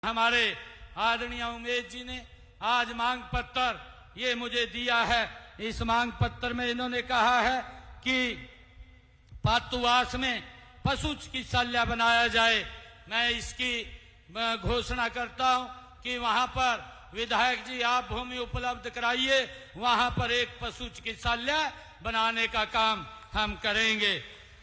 हमारे आदरणीय उमेश जी ने आज मांग पत्र ये मुझे दिया है। इस मांग पत्र में इन्होंने कहा है कि पातुवास में पशु चिकित्सालय बनाया जाए। मैं इसकी घोषणा करता हूं कि वहां पर विधायक जी आप भूमि उपलब्ध कराइए, वहां पर एक पशु चिकित्सालय बनाने का काम हम करेंगे।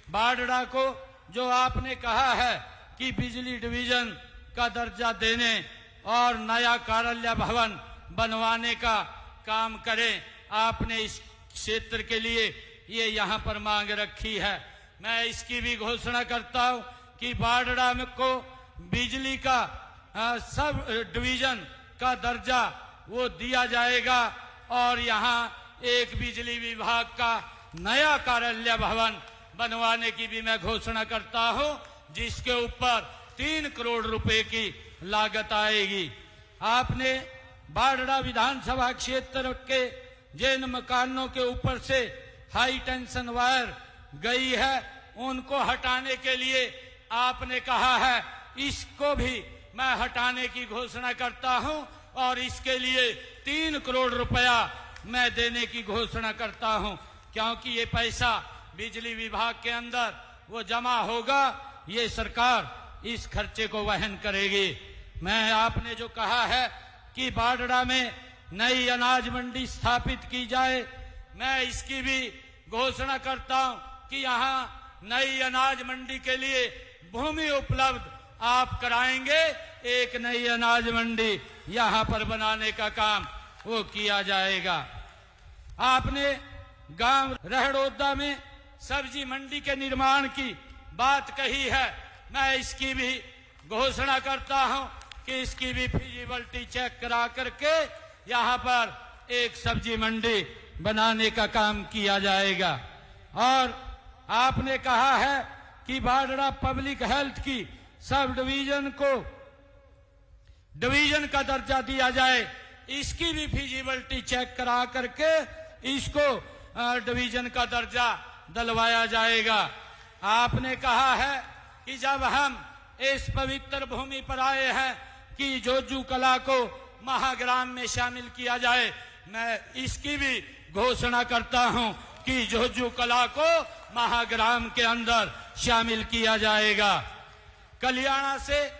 बाडड़ा को जो आपने कहा है कि बिजली डिवीजन का दर्जा देने और नया कार्यालय भवन बनवाने का काम करें, आपने इस क्षेत्र के लिए ये यहाँ पर मांग रखी है। मैं इसकी भी घोषणा करता हूँ कि बाडड़ा में को बिजली का सब डिवीजन का दर्जा वो दिया जाएगा और यहाँ एक बिजली विभाग का नया कार्यालय भवन बनवाने की भी मैं घोषणा करता हूँ, जिसके ऊपर 3 करोड़ रुपए की लागत आएगी। आपने बाडड़ा विधानसभा क्षेत्र के जिन मकानों के ऊपर से हाई टेंशन वायर गई है उनको हटाने के लिए आपने कहा है, इसको भी मैं हटाने की घोषणा करता हूं और इसके लिए 3 करोड़ रुपया मैं देने की घोषणा करता हूं, क्योंकि ये पैसा बिजली विभाग के अंदर वो जमा होगा, ये सरकार इस खर्चे को वहन करेगी। मैं आपने जो कहा है कि बाडड़ा में नई अनाज मंडी स्थापित की जाए, मैं इसकी भी घोषणा करता हूं कि यहाँ नई अनाज मंडी के लिए भूमि उपलब्ध आप कराएंगे। एक नई अनाज मंडी यहाँ पर बनाने का काम वो किया जाएगा। आपने गांव रहड़ोदा में सब्जी मंडी के निर्माण की बात कही है, मैं इसकी भी घोषणा करता हूं कि इसकी भी फिजिबिलिटी चेक करा करके यहाँ पर एक सब्जी मंडी बनाने का काम किया जाएगा। और आपने कहा है कि बाडड़ा पब्लिक हेल्थ की सब डिवीजन को डिवीजन का दर्जा दिया जाए, इसकी भी फिजिबिलिटी चेक करा करके इसको डिवीजन का दर्जा दिलवाया जाएगा। आपने कहा है कि जब हम इस पवित्र भूमि पर आए हैं कि जोजू कला को महाग्राम में शामिल किया जाए, मैं इसकी भी घोषणा करता हूं कि जोजू कला को महाग्राम के अंदर शामिल किया जाएगा। कल्याणा से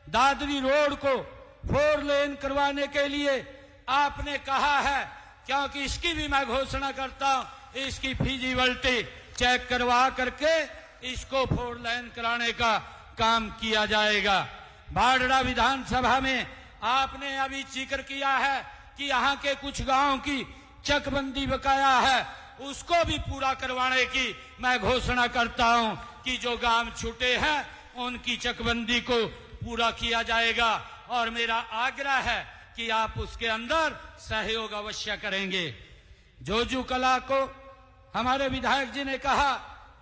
दादरी रोड को 4 लेन करवाने के लिए आपने कहा है, क्योंकि इसकी भी मैं घोषणा करता हूं, इसकी फिजिबिलिटी चेक करवा करके इसको 4 लेन कराने का काम किया जाएगा। बाडड़ा विधानसभा में आपने अभी जिक्र किया है कि यहाँ के कुछ गांव की चकबंदी बकाया है, उसको भी पूरा करवाने की मैं घोषणा करता हूं कि जो गांव छूटे हैं उनकी चकबंदी को पूरा किया जाएगा। और मेरा आग्रह है कि आप उसके अंदर सहयोग अवश्य करेंगे। जोजू कला को हमारे विधायक जी ने कहा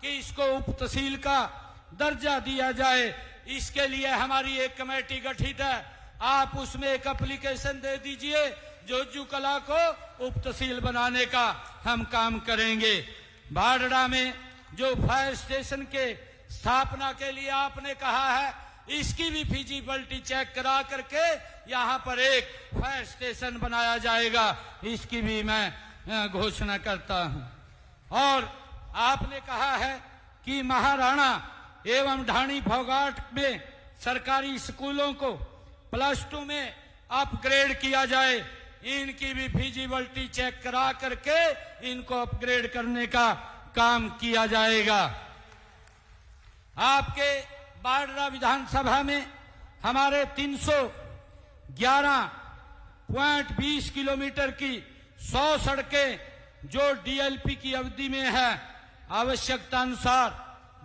कि इसको उप तहसील का दर्जा दिया जाए, इसके लिए हमारी एक कमेटी गठित है, आप उसमें एक एप्लीकेशन दे दीजिए, जोजू कला को उप तहसील बनाने का हम काम करेंगे। बाडड़ा में जो फायर स्टेशन के स्थापना के लिए आपने कहा है, इसकी भी फिजिबिलिटी चेक करा करके यहाँ पर एक फायर स्टेशन बनाया जाएगा, इसकी भी मैं घोषणा करता हूँ। और आपने कहा है कि महाराणा एवं ढाणी फोगाट में सरकारी स्कूलों को +2 में अपग्रेड किया जाए, इनकी भी फिजिबिलिटी चेक करा करके इनको अपग्रेड करने का काम किया जाएगा। आपके बाडड़ा विधानसभा में हमारे 311.20 किलोमीटर की 100 सड़कें जो डीएलपी की अवधि में है, आवश्यकता अनुसार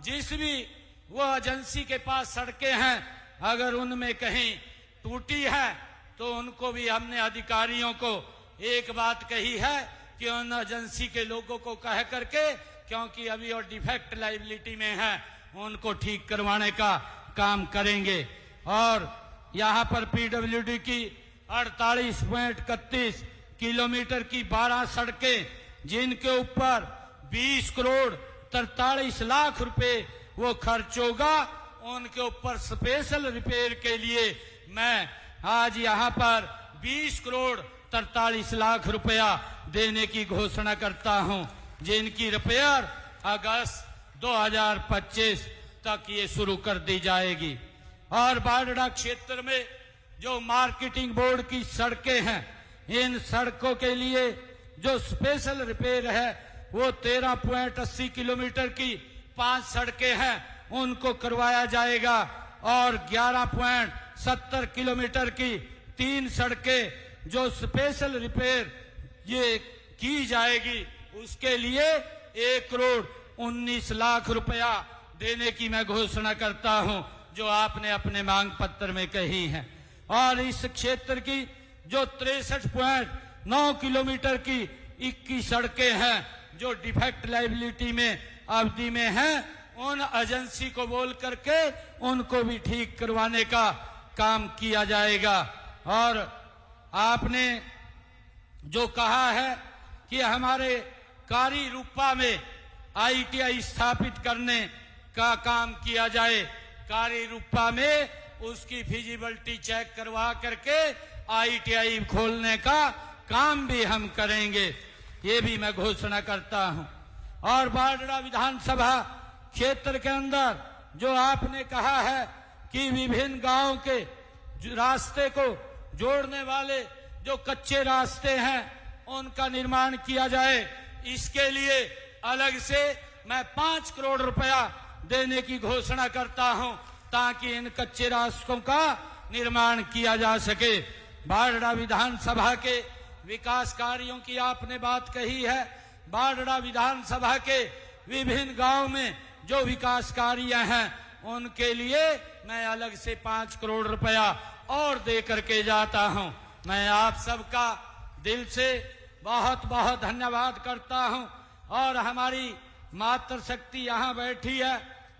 जिस भी वो एजेंसी के पास सड़कें हैं, अगर उनमें कहीं टूटी है तो उनको भी हमने अधिकारियों को एक बात कही है कि उन एजेंसी के लोगों को कह करके, क्योंकि अभी और डिफेक्ट लाइबिलिटी में है, उनको ठीक करवाने का काम करेंगे। और यहाँ पर पीडब्ल्यूडी की 48.31 किलोमीटर की 12 सड़कें, जिनके ऊपर 20 करोड़ 43 लाख रुपए वो खर्च होगा, उनके ऊपर स्पेशल रिपेयर के लिए मैं आज यहाँ पर 20 करोड़ 43 लाख रुपया देने की घोषणा करता हूँ, जिनकी रिपेयर अगस्त 2025 तक ये शुरू कर दी जाएगी। और बारडा क्षेत्र में जो मार्केटिंग बोर्ड की सड़कें हैं, इन सड़कों के लिए जो स्पेशल रिपेयर है वो 13.80 किलोमीटर की 5 सड़कें हैं, उनको करवाया जाएगा। और 11.70 किलोमीटर की 3 सड़कें जो स्पेशल रिपेयर ये की जाएगी, उसके लिए 1 करोड़ 19 लाख रुपया देने की मैं घोषणा करता हूं, जो आपने अपने मांग पत्र में कही है। और इस क्षेत्र की जो 63.9 किलोमीटर की 21 सड़कें हैं जो डिफेक्ट लाइबिलिटी में अवधि में हैं, उन एजेंसी को बोल करके उनको भी ठीक करवाने का काम किया जाएगा। और आपने जो कहा है कि हमारे कारी रूपा में ITI स्थापित करने का काम किया जाए, कारी रूपा में उसकी फिजिबिलिटी चेक करवा करके ITI खोलने का काम भी हम करेंगे, ये भी मैं घोषणा करता हूं। और बारडा विधानसभा क्षेत्र के अंदर जो आपने कहा है कि विभिन्न गांव के रास्ते को जोड़ने वाले जो कच्चे रास्ते हैं उनका निर्माण किया जाए, इसके लिए अलग से मैं 5 करोड़ रुपया देने की घोषणा करता हूं, ताकि इन कच्चे रास्तों का निर्माण किया जा सके। बारडा विधानसभा के विकास कार्यों की आपने बात कही है। बारडा विधानसभा के विभिन्न गांव में जो विकास कार्य हैं उनके लिए मैं अलग से 5 करोड़ रुपया और दे करके जाता हूं। मैं आप सबका दिल से बहुत बहुत धन्यवाद करता हूं। और हमारी मातृशक्ति यहाँ बैठी है,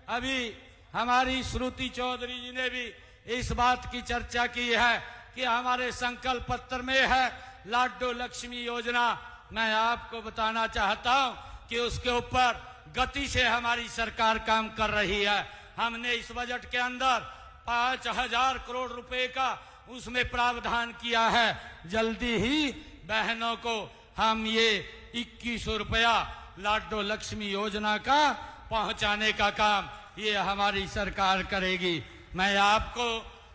अभी हमारी श्रुति चौधरी जी ने भी इस बात की चर्चा की है कि हमारे संकल्प पत्र में है लाडो लक्ष्मी योजना। मैं आपको बताना चाहता हूं कि उसके ऊपर गति से हमारी सरकार काम कर रही है। हमने इस बजट के अंदर 5000 करोड़ रुपए का उसमें प्रावधान किया है। जल्दी ही बहनों को हम ये 2100 रुपया लाडो लक्ष्मी योजना का पहुंचाने का काम ये हमारी सरकार करेगी। मैं आपको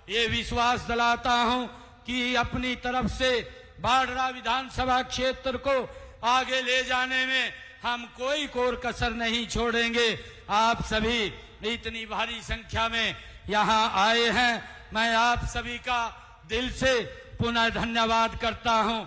ये विश्वास दिलाता हूं कि अपनी तरफ से बारडा विधानसभा क्षेत्र को आगे ले जाने में हम कोई कोर कसर नहीं छोड़ेंगे। आप सभी इतनी भारी संख्या में यहाँ आए हैं, मैं आप सभी का दिल से पुनः धन्यवाद करता हूं।